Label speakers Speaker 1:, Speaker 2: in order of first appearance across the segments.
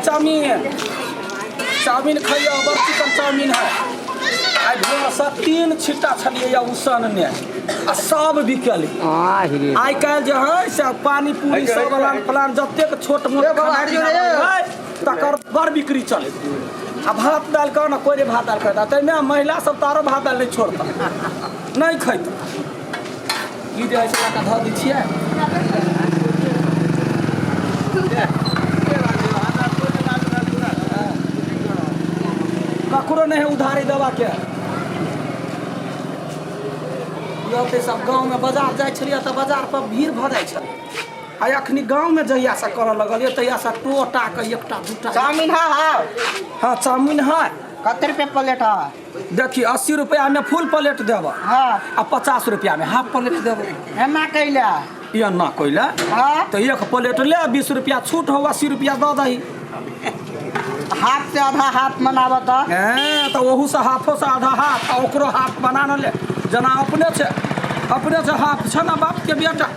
Speaker 1: chowmein chowmein खाइए बड़ chicken chowmein है आई ढोसा 3 छिट्टा छलिए या उसन ने आ सब बिकली आई काल जे है से पानी पूरी सब प्लान जतेक छोट मोट तकर बड़ बिक्री चले आ भात दाल का ना कोई भात दाल खाता तैमे महिला सब तारो भात दाल नहीं छोड़ता नहीं खैता ई जे है से का धऽ दै छियै ककरो नहीं उधारी देवा के ये सब गाँव में बाजार जाए छलिए तो बाजार पर भीड़ भ जाए छल आ अखनी गाँव में जहिया से कर लगल तहिया से टोटा के एकटा दूटा
Speaker 2: चाउमीन है
Speaker 1: हाँ चाउमीन है
Speaker 2: कते रुपये प्लेट है
Speaker 1: देखी 80 रुपया में फुल प्लेट देव
Speaker 2: हाँ
Speaker 1: आ 50 रुपया में हाफ प्लेट देव
Speaker 2: एना कैले
Speaker 1: ये ना कोइला
Speaker 2: हाँ
Speaker 1: तो एक प्लेट ले 20 रुपया छूट हो 80 रुपया दे दही
Speaker 2: हाथ से आधा हाथ मनावत
Speaker 1: तो वहू से हाथों से आधा हाथ और ओकरो हाथ बना न ले जना अपने से हाथ छ ना बाप के बेटा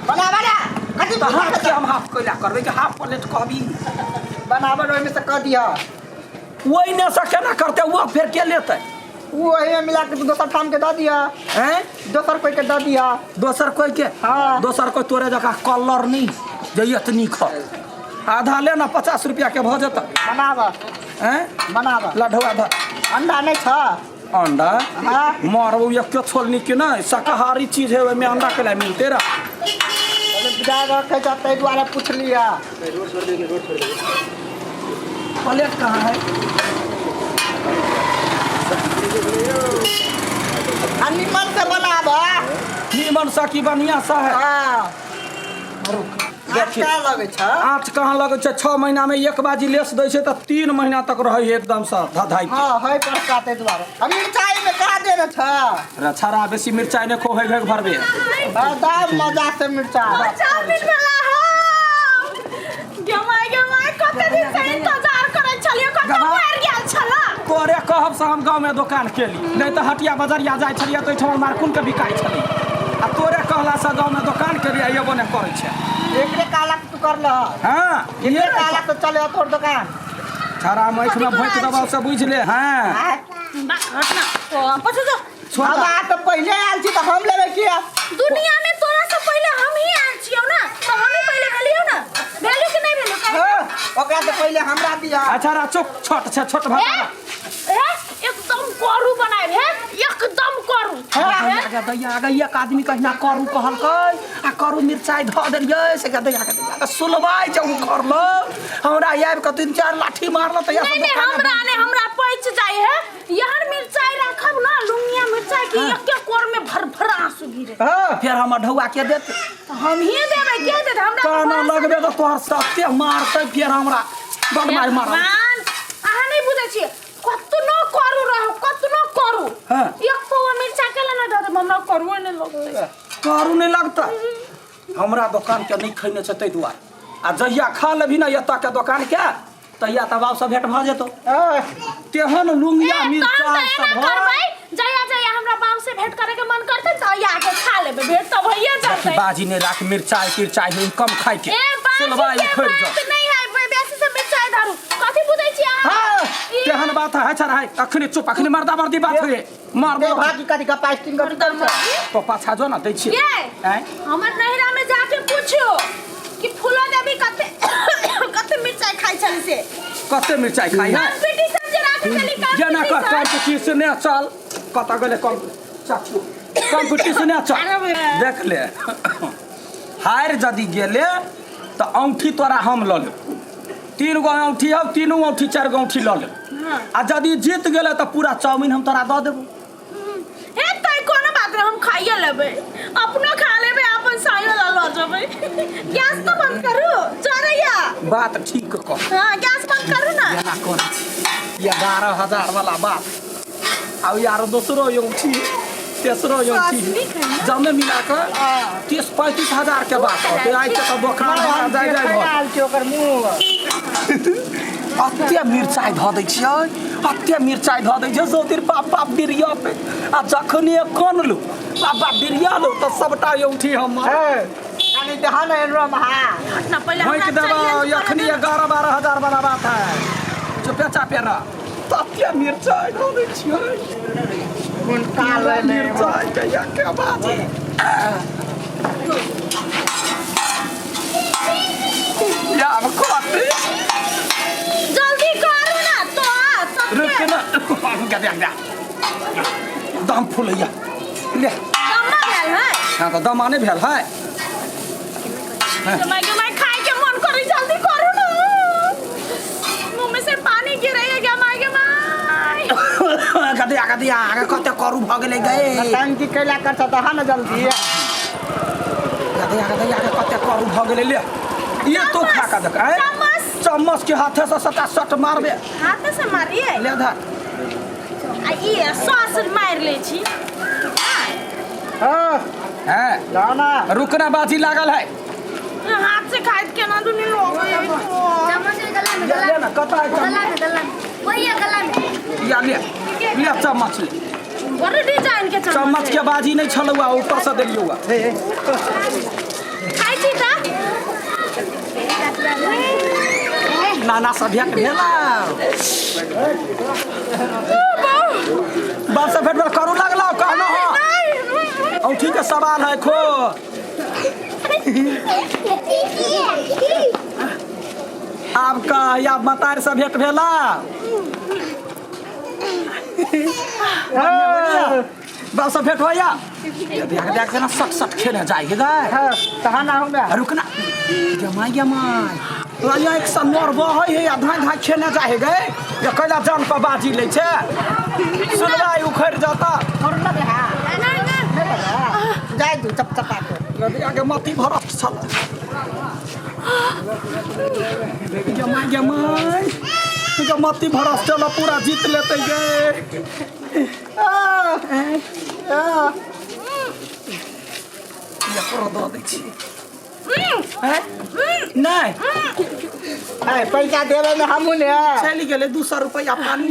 Speaker 2: बनावा ना कथी
Speaker 1: तो हाथ के हम हाथ कोइला करबे कि हाफ प्लेट कहबी
Speaker 2: बनावा ओहि में से कह दिया
Speaker 1: वही ने से केना करते वो फिर के लेते
Speaker 2: वो वही मिला के दोसर ठाम के दे दिया
Speaker 1: हैं
Speaker 2: दोसर कोई के दे दिया
Speaker 1: दोसर कोई के
Speaker 2: हाँ
Speaker 1: दोसर कोई तोरे जका कलर नहीं जइयत नहीं ख आधा ले ना 50 रुपया के भ जत
Speaker 2: बनावा
Speaker 1: हैं
Speaker 2: बनावा
Speaker 1: लढवा ध
Speaker 2: अंडा नहीं था
Speaker 1: अंडा
Speaker 2: हाँ
Speaker 1: मारबो एक के छोलनी के ना शाकाहारी चीज है ओमे अंडा के लिए मिलते रह
Speaker 2: जाकर के जाते द्वारा पूछ लिया
Speaker 1: प्लेट कहाँ है
Speaker 2: निमन से बनावा
Speaker 1: नीमन सा की बढ़िया सा है
Speaker 2: हाँ
Speaker 1: देखिए
Speaker 2: अच्छा लगे छ
Speaker 1: आँच कहाँ लगे 6 महीना में एक बाजी लेस दे तो 3 महीना तक रहे एकदम से धधाई
Speaker 2: हाँ है पर काटे द्वारा हम मिर्चाई में का देना था
Speaker 1: छाड़ा बेसी मिर्चाई ने खो है घर भरबे
Speaker 2: बड़ा मजा से मिर्चाई
Speaker 3: चाउमीन वाला हो गमाई कते दिन से इंतजार करे छलिए कते मर गेल छला
Speaker 1: तोरे कहब से हम गाँव में दुकान केली नहीं तो हटिया बाजारिया जाए छलिए तो ठमर मारकुन के बिकाई छली आ तोरे कहला से गाँव में दुकान केलिए ये बने करे छे
Speaker 2: एकरे काला तू कर ल
Speaker 1: हाँ
Speaker 2: ये काला तो चले तोर दुकान
Speaker 1: छाड़ा मैख में भोट दबाव से बुझ ले हाँ
Speaker 3: हटना तो पछ जो
Speaker 2: अब आ तो पहले आल छी तो हम लेबे किया
Speaker 3: दुनिया में तोरा से पहले हम ही आल छियौ ना तो हम ही पहले भेलियौ ना भेलु कि नहीं भेलु
Speaker 2: ओकरा से पहले हमरा दिया
Speaker 1: अच्छा रा चुप छोट भात
Speaker 3: एकदम करू बनाए है एकदम करू
Speaker 1: आगे एक आदमी कहिना करू कहल आ करू मिर्चाई धऽ देलियै से दैया सुलवाई जब कर लो हमरा आबि के 3-4 लाठी मारल त
Speaker 3: हमरा पैच जाय है यहन मिर्चाई रखब ना लुंगिया मिर्चाई की एक कोर में भर आंसू गिरे
Speaker 1: फिर हम ढौआ के देते
Speaker 3: हम ही देबै के दे हमरा
Speaker 1: काना लगबे त तोहर सत्ते मारते फिर हमरा बड़ मार
Speaker 3: अहाँ नहीं बुझै छी कतनो करू रहो कतनो करू एक पौवा मिर्चा के लेना दे हमरा करू नहीं लगते
Speaker 1: करू नहीं लगता हमरा दुकान के नहीं खैने छै तै दुआर आ जहिया खा लेभी ना एता के दुकान के तहिया तबाव से भेट भ जेतो तेहन लुंगिया मिर्चाई सब
Speaker 3: करबै जया हमरा बाप से भेंट करे के मन करते त आके खा लेबे भेंट त भइए जाते
Speaker 1: बाजी ने राख मिर्चाई कम खाइ के सुलवाई खोल जा
Speaker 3: नहीं है बेसी से मिर्चाई धारू कथि बुझै छी अहाँ
Speaker 1: तेहन बात है छरा है अखने चुप अखने मर्दा मर्दी बात है मार
Speaker 2: दे भागी कथि का पास्टिंग कर
Speaker 1: तो पाछा जो ना दै छी
Speaker 3: हमर नहिरा में जाके पूछियो कि फूला देवी कते मिर्चाई खाइ छली से
Speaker 1: कते मिर्चाई खाइ है
Speaker 3: कंपटीशन जे राखे छली
Speaker 1: जना का कंपटीशन ने चल कता गेले कम चाचू कंपटीशन ने चल देख ले हार जदी गेले तो औंठी तोरा हम ल ले 3 गो औंठी अब 3 औंठी 4 गो औंठी ल ले आ जदी जीत गेले तो पूरा चाउमीन हम तोरा द देबो
Speaker 3: हे तै कोनो बात हम खाइए लेबे अपनो खा लेबे अपन सायो ल जबे गैस तो बंद करू चरैया
Speaker 1: बात ठीक कह
Speaker 3: हां गैस बंद करू ना
Speaker 1: ना कोन ये 12000 वाला बात अब यार दूसरो औंठी तेसरो औंठी जमे मिला कर 30-35 हजार के बात होते आई के तो दुकान जाय
Speaker 2: लाल के ओकर मुंह
Speaker 1: अत्ते मिर्चाई धऽ दै छियै अत्ते मिर्चाई धऽ दै छै जोतिर बाप डिरिया पे आ जखने कनलु बाप डिरिया लो तो सबटा औंठी हम
Speaker 2: पानी दे ना एनरो महा
Speaker 3: ना पहले
Speaker 1: होई के देबो यखनी 11-12 हजार वाला बात है चुपे चापे रह तत्या मिर्चाई दो दे छियै
Speaker 2: उनका ले
Speaker 1: मिर्चाई के या के बात है या अब खोते
Speaker 3: जल्दी करो ना तो
Speaker 1: रुक ना गया दाम फुलैया ले
Speaker 3: कम्मा भेल है
Speaker 1: हां तो दमाने भेल है
Speaker 3: जमाई खाए के मन करे जल्दी करो ना मुंह में से पानी गिरैया जमाई
Speaker 1: गदिया आगे कते करू भ गेलै गए
Speaker 2: टंकी कैला कर त हा ना जल्दी
Speaker 1: गदिया आगे कते करू भ गेलै ले ये तो खा का देख चम्मच के हाथे से सटा मारबे
Speaker 3: हाथ से मारिए
Speaker 1: ले धर
Speaker 3: आ ये सॉस मार ले छी
Speaker 2: हां
Speaker 1: है
Speaker 2: लाना
Speaker 1: रुकना बाजी लागल है
Speaker 3: हाथ से खाए के ना दुनी लोग
Speaker 4: चम्मच से गला में
Speaker 1: ले ना कता है
Speaker 4: गला में वही है गला में
Speaker 1: या ले चम्मच ले
Speaker 3: बड़े डिजाइन के
Speaker 1: चम्मच के बाजी नहीं छलुआ ऊपर से देलियोगा
Speaker 3: खाई छी ता
Speaker 1: नाना सभ्या के भेला बाप से भेट करू लगला कहना हो औठी के सवाल है खो आपका या मतार से भेट भेला बाप से भेट होया देख ना सट खेले जाएगी गाय
Speaker 2: कहा ना होगा
Speaker 1: रुकना जमाई तो यहाँ एक सनोर बहै है आधा खेले जाए गए ये कैला जान पर बाजी ले छे सुनवाई उखड़ जाता
Speaker 2: और ना दे जाय तू चपचपा के
Speaker 1: यदि आगे मती भरत छल जमाई मती भरत चल पूरा जीत लेते गे ये पूरा दो दै छी नहीं
Speaker 2: पैसा देवे में हमू ने
Speaker 1: चली गेले 200 रुपया पानी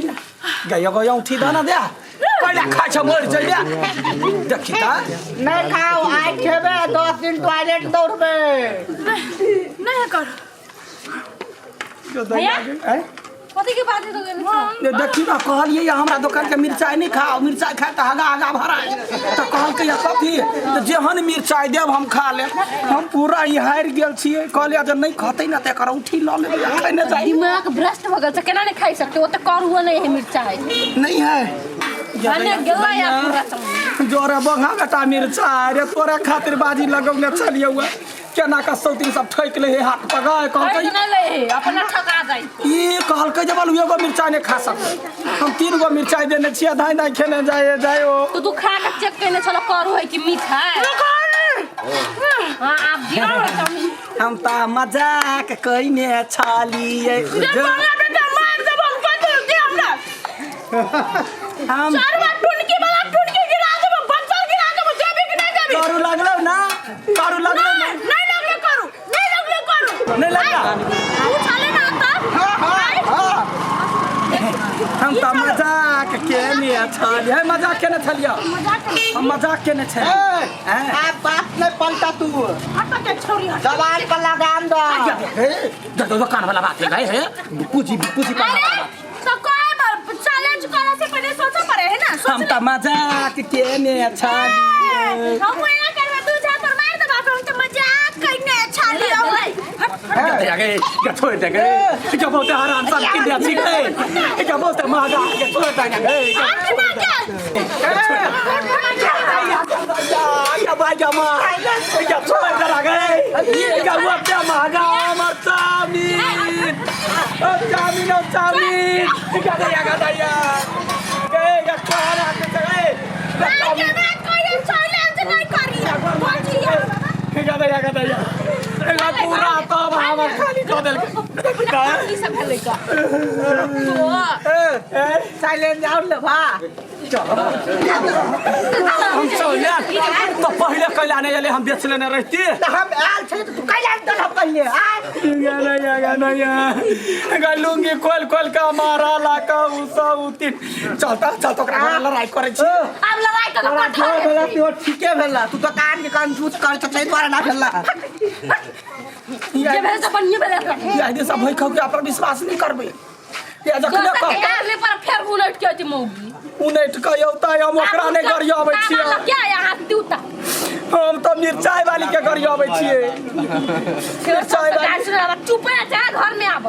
Speaker 1: गयो गयो उठी दाना दे पहले खा छ मर जाइए देखी ता
Speaker 2: नहीं खाओ आज खेबे 10 दिन टॉयलेट दौड़बे
Speaker 3: नहीं कर भैया कथी के बात है तो
Speaker 1: देखी ना कहलिए हमरा दुकान के मिर्चाई नहीं खाओ मिर्चाई खाए तो आगा भरा तो कहलकै या कथी तो जेहन मिर्चाई देब हम खा ले हम पूरा ही हार गेल छिए कहलिए जे नहीं खतै ना ते कर उठी ल ले खाने जाई
Speaker 4: दिमाग भ्रष्ट हो गल केना नहीं खाई सकते वो तो कर हुआ नहीं है मिर्चाई
Speaker 1: नहीं है
Speaker 4: जाने गेला या पूरा
Speaker 1: जोरा बंगा बेटा मिर्चाई रे तोरा खातिर बाजी लगौले चलिए हुआ केना का सौतीन सब ठोक ले हाथ पगाए कहलकै
Speaker 4: नहीं ले अपना ठका जाई
Speaker 1: ये कहलकै जब एगो मिर्चाई नहीं खा सकते हम 3 गो मिर्चाई देने छिए धाई खेने जायो
Speaker 4: तो तू खा के चेक करने चलो करू है कि मीठा है हां आप दियो
Speaker 1: हम ता मजाक कइने छालिए हम
Speaker 3: चार बार टुनकी गिरा दे बच्चा गिरा दे देबे कि नहीं देबे
Speaker 1: करू लगलो ना
Speaker 3: नहीं लगले करू
Speaker 1: नहीं लगला
Speaker 3: तू चले ना आता
Speaker 1: हम ता मजाक केने छालिए मजाक केने छलिए हम मजाक केने छे
Speaker 2: आप बात नहीं पलटा तू
Speaker 3: हटा के छोड़ी
Speaker 2: जवान पर लगाम दो
Speaker 1: दुकान वाला बात है गए है पूजी का
Speaker 3: तो कोई चैलेंज करने से पहले सोचा पड़े है ना
Speaker 1: हम ता मजाक केने छालिए
Speaker 3: हम ना करबे तू जा पर मार दे बाप हम तो मजाक करने छाली
Speaker 1: आगे क्या छोड़ दे गए क्या बोलते हराम सन की दिया ठीक है क्या बोलते महंगा क्या छोड़ दे गए क्या भाई जमा क्या छोड़ दे गए क्या हुआ क्या महंगा मत चामीन क्या दया क्या खाना
Speaker 3: कोई चैलेंज नहीं करी
Speaker 1: क्या दया पूरा तो हमर खाली खा देल
Speaker 4: ई सब भेलै का
Speaker 2: साइलेंट जाओ ले भा
Speaker 1: हम चले तो पहले कैला नहीं अले हम बेच लेने रहती
Speaker 2: तो हम आयल छे तो तू कैला दल हम कहिए
Speaker 1: लुंगी खोल खोल का मारा लाका उसा उती चलता चल तो लड़ाई करे छी
Speaker 4: अब लड़ाई तो
Speaker 2: जो भेला तो ठीके भेला तू दुकान के कंजूस कर त तै द्वारा ना भेला
Speaker 4: ये भेल सब ये भेल
Speaker 1: या दे सब भई खाओ के अपन विश्वास नहीं करबे या जखने
Speaker 4: तो ले पर फेर उलट के ती मौगी
Speaker 1: उनेट के औता हम ओकरा ने गरियाबै छियै
Speaker 4: क्या यहाँ दूता
Speaker 1: हम तो मिर्चाई वाली के गरियाबै छियै
Speaker 4: मिर्चाई वाली चुप है जा घर में आब